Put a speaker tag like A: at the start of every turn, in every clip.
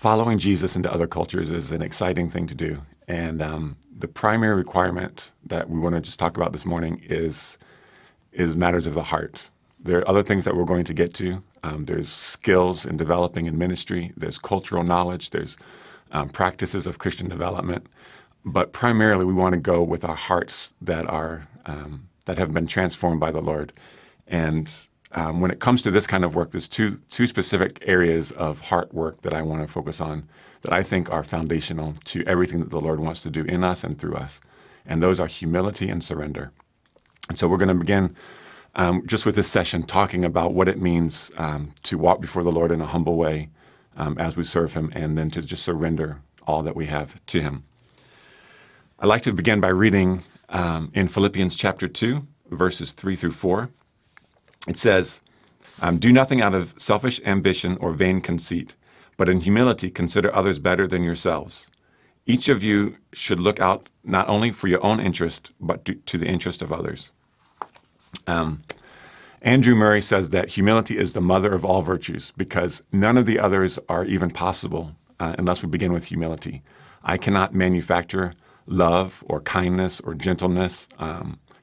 A: following Jesus into other cultures is an exciting thing to do. And the primary requirement that we want to just talk about this morning is matters of the heart. There are other things that we're going to get to. There's skills in developing in ministry. There's cultural knowledge. There's practices of Christian development. But primarily, we want to go with our hearts that are that have been transformed by the Lord. And when it comes to this kind of work, there's two specific areas of heart work that I want to focus on that I think are foundational to everything that the Lord wants to do in us and through us. And those are humility and surrender. And so we're going to begin just with this session talking about what it means to walk before the Lord in a humble way as we serve Him, and then to just surrender all that we have to Him. I'd like to begin by reading in Philippians chapter 2, verses 3 through 4. It says, "Do nothing out of selfish ambition or vain conceit, but in humility consider others better than yourselves. Each of you should look out not only for your own interest, but to the interest of others." Andrew Murray says that humility is the mother of all virtues because none of the others are even possible unless we begin with humility. I cannot manufacture love or kindness or gentleness,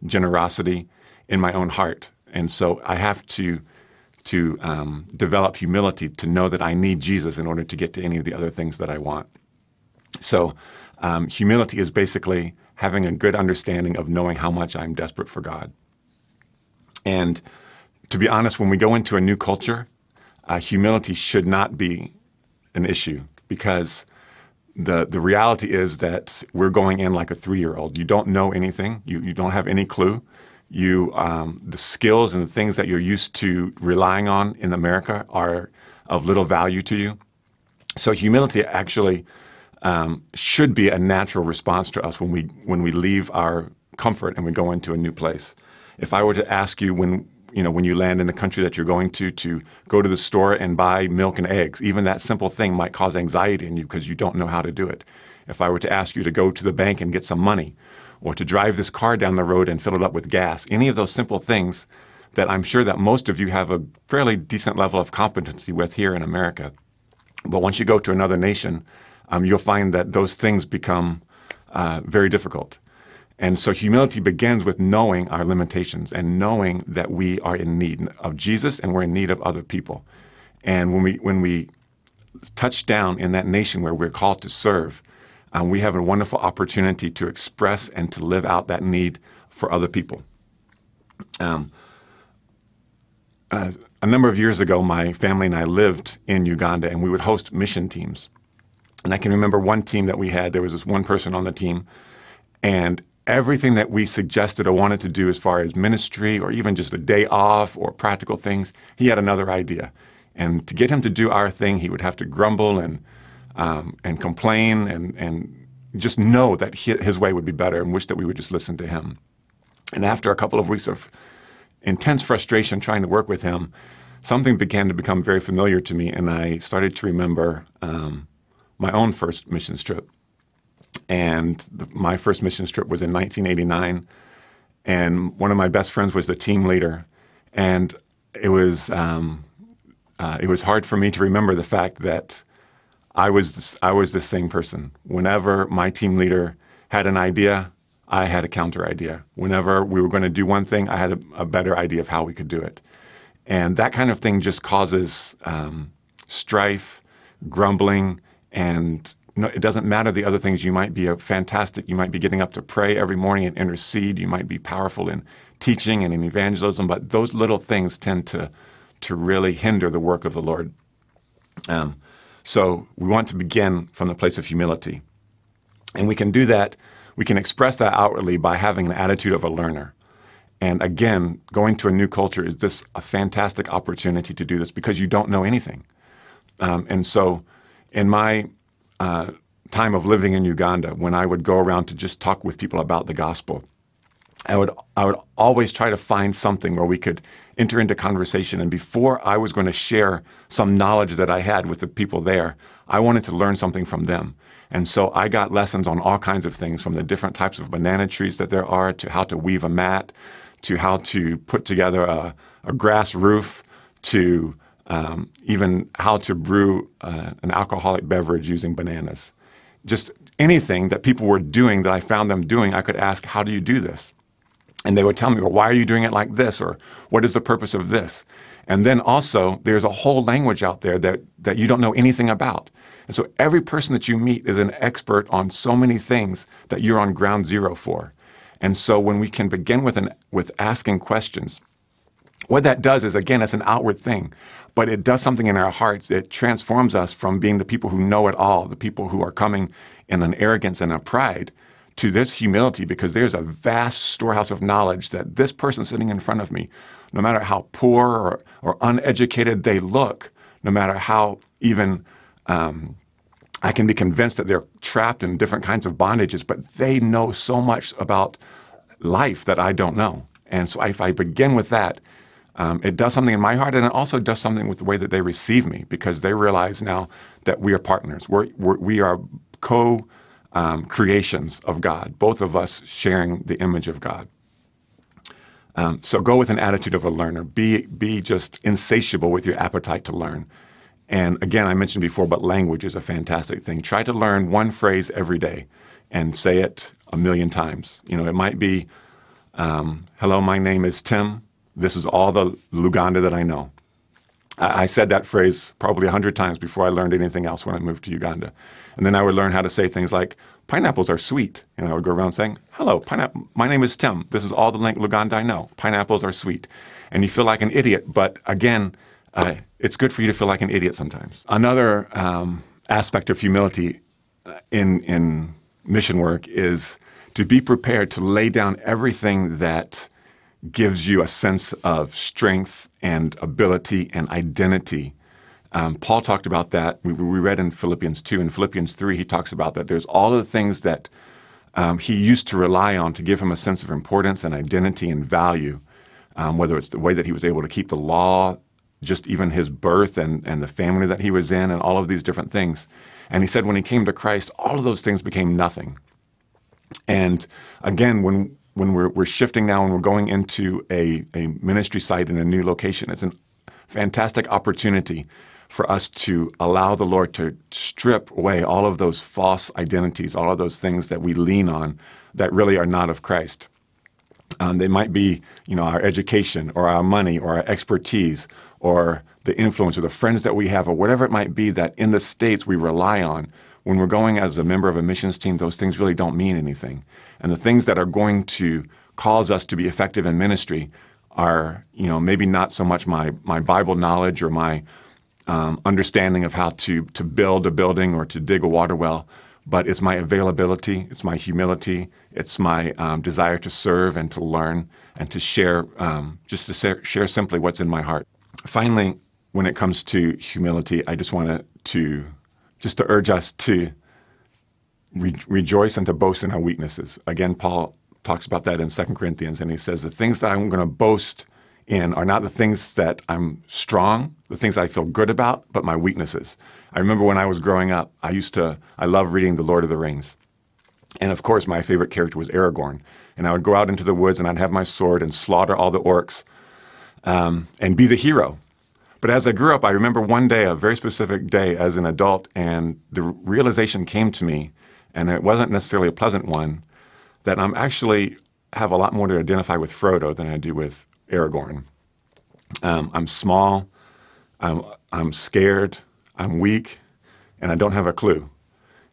A: generosity in my own heart. And so I have to develop humility to know that I need Jesus in order to get to any of the other things that I want. So humility is basically having a good understanding of knowing how much I'm desperate for God. And to be honest, when we go into a new culture, humility should not be an issue because the reality is that we're going in like a 3-year-old. You don't know anything. You don't have any clue. The skills and the things that you're used to relying on in America are of little value to you. So humility actually should be a natural response to us when we leave our comfort and we go into a new place. If I were to ask you when you land in the country that you're going to go to the store and buy milk and eggs, even that simple thing might cause anxiety in you because you don't know how to do it. If I were to ask you to go to the bank and get some money, or to drive this car down the road and fill it up with gas, any of those simple things that I'm sure that most of you have a fairly decent level of competency with here in America. But once you go to another nation, you'll find that those things become very difficult. And so humility begins with knowing our limitations and knowing that we are in need of Jesus and we're in need of other people. And when we touch down in that nation where we're called to serve, we have a wonderful opportunity to express and to live out that need for other people. A number of years ago, my family and I lived in Uganda, and we would host mission teams. And I can remember one team that we had, there was this one person on the team, and everything that we suggested or wanted to do as far as ministry or even just a day off or practical things, he had another idea. And to get him to do our thing, he would have to grumble and complain and just know that his way would be better and wish that we would just listen to him. And after a couple of weeks of intense frustration trying to work with him, something began to become very familiar to me, and I started to remember my own first missions trip. And my first missions trip was in 1989, and one of my best friends was the team leader. And it was hard for me to remember the fact that I was the same person. Whenever my team leader had an idea, I had a counter idea. Whenever we were going to do one thing, I had a better idea of how we could do it. And that kind of thing just causes strife, grumbling, and it doesn't matter the other things. You might be you might be getting up to pray every morning and intercede. You might be powerful in teaching and in evangelism, but those little things tend to really hinder the work of the Lord. So we want to begin from the place of humility. And we can do that, we can express that outwardly by having an attitude of a learner. And again, going to a new culture is a fantastic opportunity to do this because you don't know anything. And so in my time of living in Uganda, when I would go around to just talk with people about the gospel, I would always try to find something where we could enter into conversation. And before I was going to share some knowledge that I had with the people there, I wanted to learn something from them. And so I got lessons on all kinds of things, from the different types of banana trees that there are, to how to weave a mat, to how to put together a grass roof, to even how to brew an alcoholic beverage using bananas. Just anything that people were doing that I found them doing, I could ask, how do you do this? And they would tell me, well, why are you doing it like this? Or what is the purpose of this? And then also, there's a whole language out there that you don't know anything about. And so every person that you meet is an expert on so many things that you're on ground zero for. And so when we can begin with asking questions, what that does is, again, it's an outward thing, but it does something in our hearts. It transforms us from being the people who know it all, the people who are coming in an arrogance and a pride, to this humility, because there's a vast storehouse of knowledge that this person sitting in front of me, no matter how poor or uneducated they look, no matter how even I can be convinced that they're trapped in different kinds of bondages, but they know so much about life that I don't know. And so if I begin with that, it does something in my heart, and it also does something with the way that they receive me, because they realize now that we are partners. We are creations of God, both of us sharing the image of God. So go with an attitude of a learner. Be just insatiable with your appetite to learn. And again, I mentioned before, but language is a fantastic thing. Try to learn one phrase every day and say it 1,000,000 times. You know, it might be, hello, my name is Tim. This is all the Luganda that I know. I said that phrase probably 100 times before I learned anything else when I moved to Uganda. And then I would learn how to say things like, pineapples are sweet. And I would go around saying, hello, my name is Tim. This is all the Luganda I know. Pineapples are sweet. And you feel like an idiot, but again, it's good for you to feel like an idiot sometimes. Another aspect of humility in mission work is to be prepared to lay down everything that gives you a sense of strength and ability and identity. Paul talked about that. We read in Philippians 2. In Philippians 3, he talks about that there's all of the things that he used to rely on to give him a sense of importance and identity and value, whether it's the way that he was able to keep the law, just even his birth and the family that he was in, and all of these different things. And he said when he came to Christ, all of those things became nothing. And again, when we're shifting now and we're going into a ministry site in a new location, it's a fantastic opportunity for us to allow the Lord to strip away all of those false identities, all of those things that we lean on that really are not of Christ. They might be, our education or our money or our expertise or the influence or the friends that we have or whatever it might be that in the States we rely on. When we're going as a member of a missions team, those things really don't mean anything. And the things that are going to cause us to be effective in ministry are, maybe not so much my Bible knowledge or my understanding of how to build a building or to dig a water well, but it's my availability, it's my humility, it's my desire to serve and to learn and to share, just to share simply what's in my heart. Finally, when it comes to humility, I just want to urge us to rejoice and to boast in our weaknesses. Again, Paul talks about that in 2 Corinthians, and he says, the things that I'm going to boast in are not the things that I'm strong, the things that I feel good about, but my weaknesses. I remember when I was growing up, I loved reading The Lord of the Rings. And of course, my favorite character was Aragorn. And I would go out into the woods and I'd have my sword and slaughter all the orcs and be the hero. But as I grew up, I remember one day, a very specific day as an adult, and the realization came to me, and it wasn't necessarily a pleasant one, that I'm actually have a lot more to identify with Frodo than I do with Aragorn. I'm small, I'm scared, I'm weak, and I don't have a clue.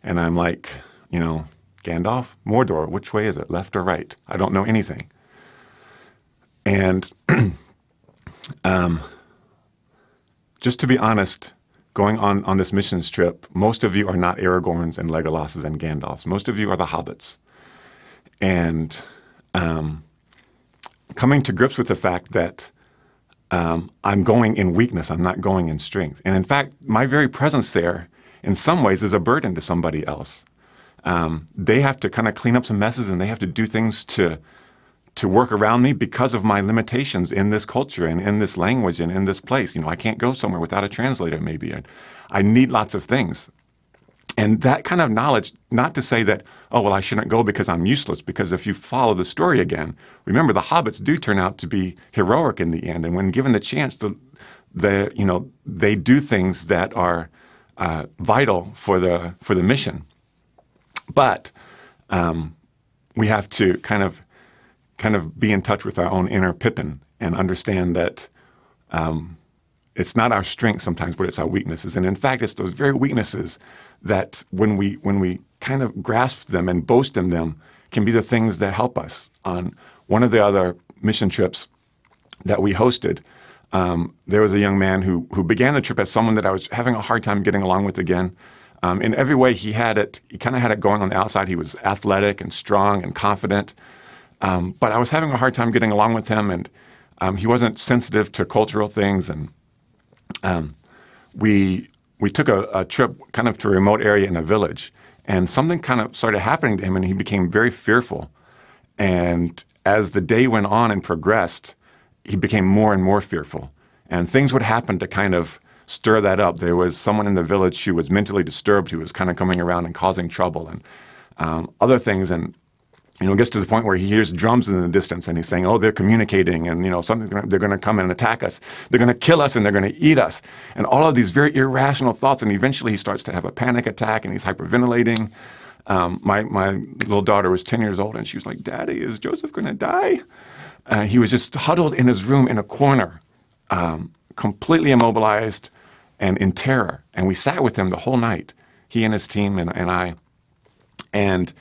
A: And I'm like, Gandalf, Mordor, which way is it, left or right? I don't know anything. And just to be honest, going on this missions trip, most of you are not Aragorns and Legolases and Gandalfs. Most of you are the hobbits. And coming to grips with the fact that I'm going in weakness, I'm not going in strength. And in fact, my very presence there, in some ways, is a burden to somebody else. They have to kind of clean up some messes, and they have to do things to work around me because of my limitations in this culture and in this language and in this place. I can't go somewhere without a translator maybe. I need lots of things. And that kind of knowledge, not to say that, I shouldn't go because I'm useless, because if you follow the story again, remember the hobbits do turn out to be heroic in the end. And when given the chance, they do things that are vital for the mission. But we have to kind of be in touch with our own inner Pippin and understand that it's not our strength sometimes, but it's our weaknesses. And in fact, it's those very weaknesses that when we kind of grasp them and boast in them can be the things that help us. On one of the other mission trips that we hosted, there was a young man who began the trip as someone that I was having a hard time getting along with again. In every way, he kind of had it going on the outside. He was athletic and strong and confident. But I was having a hard time getting along with him, and he wasn't sensitive to cultural things. And we took a trip kind of to a remote area in a village, and something kind of started happening to him, and he became very fearful. And as the day went on and progressed, he became more and more fearful. And things would happen to kind of stir that up. There was someone in the village who was mentally disturbed, who was kind of coming around and causing trouble and other things. And it gets to the point where he hears drums in the distance, and he's saying, "Oh, they're communicating, and they're going to come and attack us. They're going to kill us, and they're going to eat us." And all of these very irrational thoughts. And eventually, he starts to have a panic attack, and he's hyperventilating. My little daughter was 10 years old, and she was like, "Daddy, is Joseph going to die?" He was just huddled in his room in a corner, completely immobilized and in terror. And we sat with him the whole night, he and his team and I. And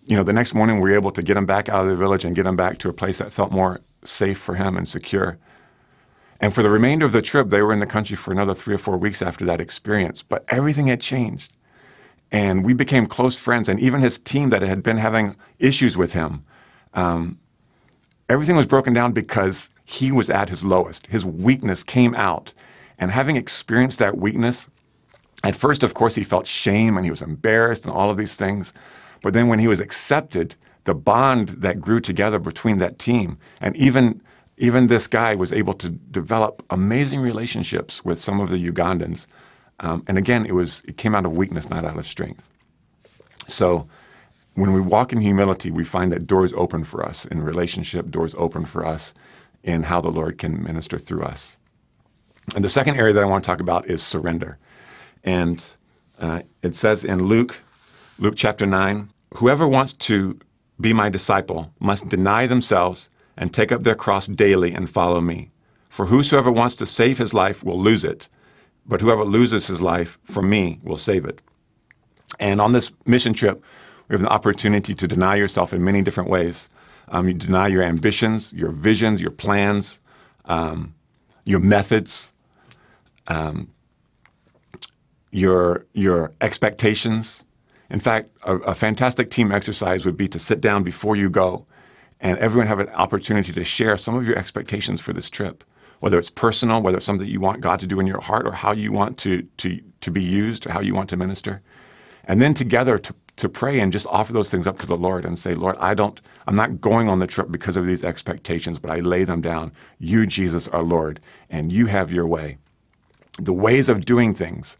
A: the next morning we were able to get him back out of the village and get him back to a place that felt more safe for him and secure. And for the remainder of the trip, they were in the country for another 3 or 4 weeks after that experience. But everything had changed. And we became close friends. And even his team that had been having issues with him, everything was broken down because he was at his lowest. His weakness came out. And having experienced that weakness, at first, of course, he felt shame and he was embarrassed and all of these things. But then when he was accepted, the bond that grew together between that team, and even this guy was able to develop amazing relationships with some of the Ugandans. And again, it came out of weakness, not out of strength. So when we walk in humility, we find that doors open for us in relationship, doors open for us in how the Lord can minister through us. And the second area that I want to talk about is surrender. And it says in Luke chapter 9, "Whoever wants to be my disciple must deny themselves and take up their cross daily and follow me. For whosoever wants to save his life will lose it, but whoever loses his life for me will save it." And on this mission trip, we have an opportunity to deny yourself in many different ways. You deny your ambitions, your visions, your plans, your methods, your expectations. In fact, a fantastic team exercise would be to sit down before you go and everyone have an opportunity to share some of your expectations for this trip, whether it's personal, whether it's something that you want God to do in your heart, or how you want to be used, or how you want to minister. And then together to pray and just offer those things up to the Lord and say, "Lord, I'm not going on the trip because of these expectations, but I lay them down. You, Jesus, are Lord, and you have your way." The ways of doing things,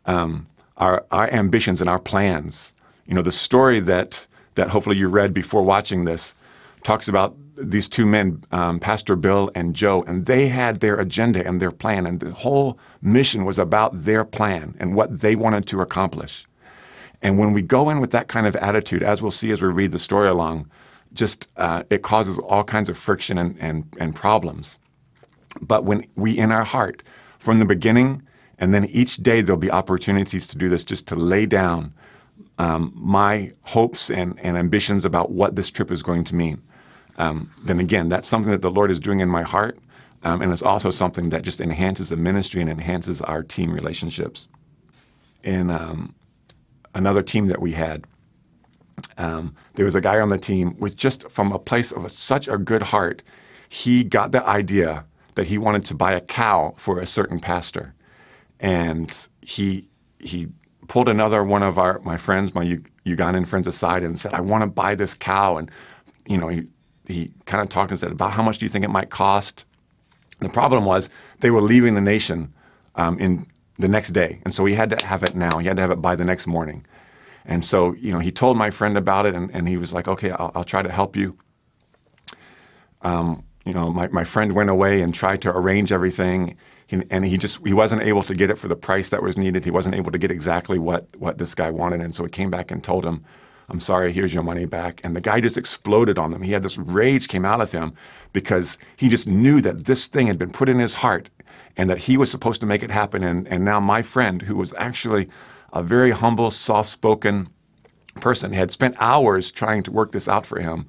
A: our ambitions and our plans. The story that hopefully you read before watching this talks about these two men, Pastor Bill and Joe, and they had their agenda and their plan, and the whole mission was about their plan and what they wanted to accomplish. And when we go in with that kind of attitude, as we'll see as we read the story along, it causes all kinds of friction and problems. But when we, in our heart, from the beginning, and then each day there'll be opportunities to do this, just to lay down my hopes and ambitions about what this trip is going to mean. Then again, that's something that the Lord is doing in my heart, and it's also something that just enhances the ministry and enhances our team relationships. In another team that we had, there was a guy on the team with just from a place of such a good heart, he got the idea that he wanted to buy a cow for a certain pastor. And he pulled another one of my friends, my Ugandan friends, aside and said, "I want to buy this cow." And he kind of talked and said, "About how much do you think it might cost?" The problem was they were leaving the nation in the next day, and so he had to have it now. He had to have it by the next morning. And so he told my friend about it, and he was like, "Okay, I'll try to help you." My friend went away and tried to arrange everything. And he wasn't able to get it for the price that was needed. He wasn't able to get exactly what this guy wanted. And so he came back and told him, I'm sorry, here's your money back. And the guy just exploded on them. He had this rage came out of him because he just knew that this thing had been put in his heart and that he was supposed to make it happen. And now my friend, who was actually a very humble, soft-spoken person, had spent hours trying to work this out for him,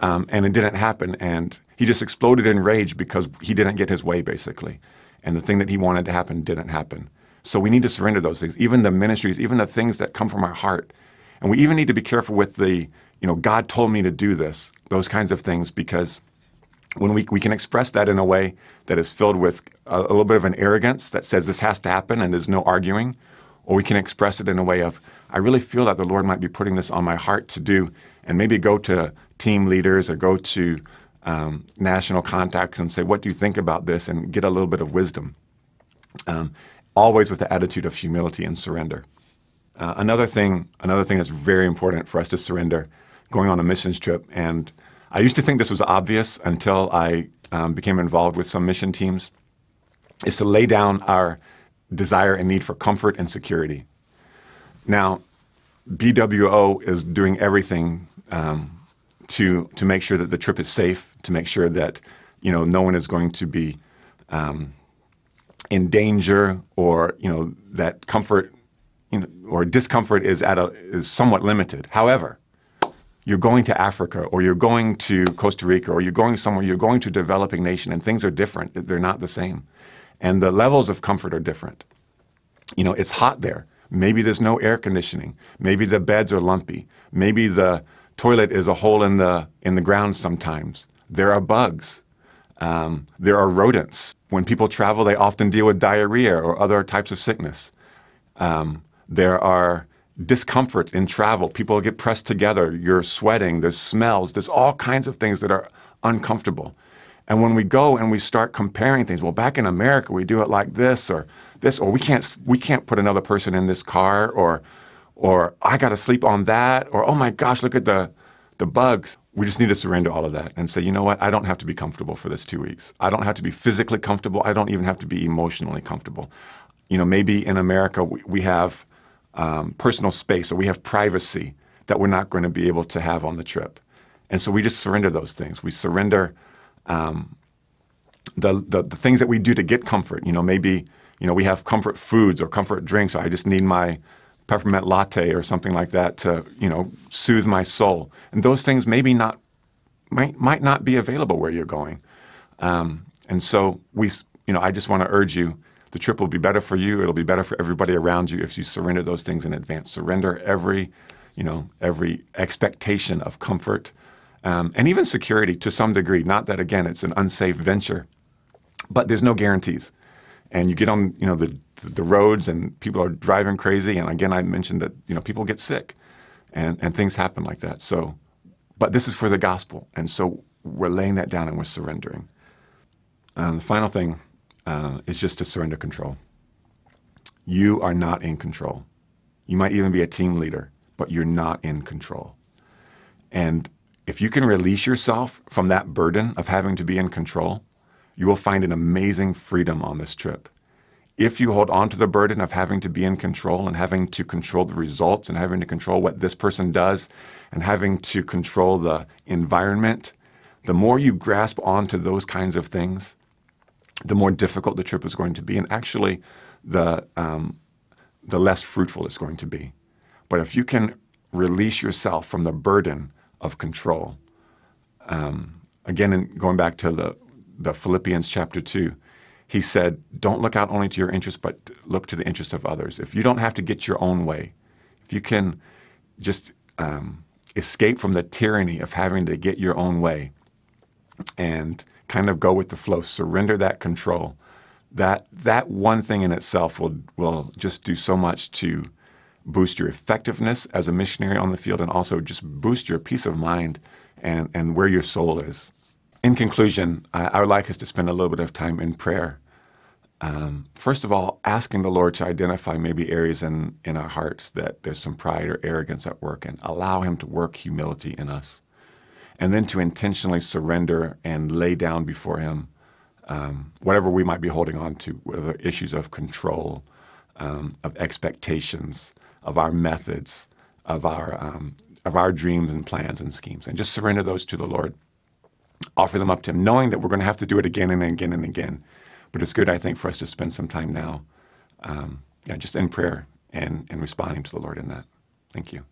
A: and it didn't happen. And he just exploded in rage because he didn't get his way, basically. And the thing that he wanted to happen didn't happen. So we need to surrender those things, even the ministries, even the things that come from our heart. And we even need to be careful with the, God told me to do this, those kinds of things, because when we can express that in a way that is filled with a little bit of an arrogance that says this has to happen and there's no arguing, or we can express it in a way of, I really feel that the Lord might be putting this on my heart to do, and maybe go to team leaders or go to national contacts and say, what do you think about this? And get a little bit of wisdom, always with the attitude of humility and surrender. Another thing that's very important for us to surrender going on a missions trip, and I used to think this was obvious until I became involved with some mission teams, is to lay down our desire and need for comfort and security. Now, BWO is doing everything to make sure that the trip is safe, to make sure that no one is going to be in danger, or that comfort or discomfort is somewhat limited. However, you're going to Africa, or you're going to Costa Rica, or you're going somewhere, you're going to a developing nation, and things are different. They're not the same. And the levels of comfort are different. It's hot there. Maybe there's no air conditioning. Maybe the beds are lumpy. Maybe the toilet is a hole in the ground sometimes. There are bugs. There are rodents. When people travel, they often deal with diarrhea or other types of sickness. There are discomfort in travel. People get pressed together. You're sweating. There's smells. There's all kinds of things that are uncomfortable. And when we go and we start comparing things, well, back in America, we do it like this, or we can't put another person in this car, or I got to sleep on that, or oh my gosh, look at the bugs. We just need to surrender all of that and say, you know what? I don't have to be comfortable for this 2 weeks. I don't have to be physically comfortable. I don't even have to be emotionally comfortable. Maybe in America we have personal space, or we have privacy that we're not going to be able to have on the trip. And so we just surrender those things. We surrender the things that we do to get comfort. Maybe we have comfort foods or comfort drinks. I just need my peppermint latte or something like that to soothe my soul. And those things might not be available where you're going. And so I just want to urge you. The trip will be better for you. It'll be better for everybody around you if you surrender those things in advance. Surrender every expectation of comfort, and even security to some degree. Not that, again, it's an unsafe venture, but there's no guarantees. And you get on the roads and people are driving crazy. And again, I mentioned that people get sick, and things happen like that. So, but this is for the gospel, and so we're laying that down and we're surrendering. The final thing is just to surrender control. You are not in control. You might even be a team leader, but you're not in control. And if you can release yourself from that burden of having to be in control, you will find an amazing freedom on this trip. If you hold on to the burden of having to be in control and having to control the results and having to control what this person does and having to control the environment, the more you grasp onto those kinds of things, the more difficult the trip is going to be, and actually the less fruitful it's going to be. But if you can release yourself from the burden of control, again, going back to the Philippians chapter 2, he said, don't look out only to your interest, but look to the interest of others. If you don't have to get your own way, if you can just escape from the tyranny of having to get your own way and kind of go with the flow, surrender that control, that one thing in itself will just do so much to boost your effectiveness as a missionary on the field, and also just boost your peace of mind and where your soul is. In conclusion, I would like us to spend a little bit of time in prayer. First of all, asking the Lord to identify maybe areas in our hearts that there's some pride or arrogance at work, and allow Him to work humility in us. And then to intentionally surrender and lay down before Him whatever we might be holding on to, whether issues of control, of expectations, of our methods, of our dreams and plans and schemes, and just surrender those to the Lord. Offer them up to Him, knowing that we're going to have to do it again and again and again. But it's good, I think, for us to spend some time now, just in prayer and responding to the Lord in that. Thank you.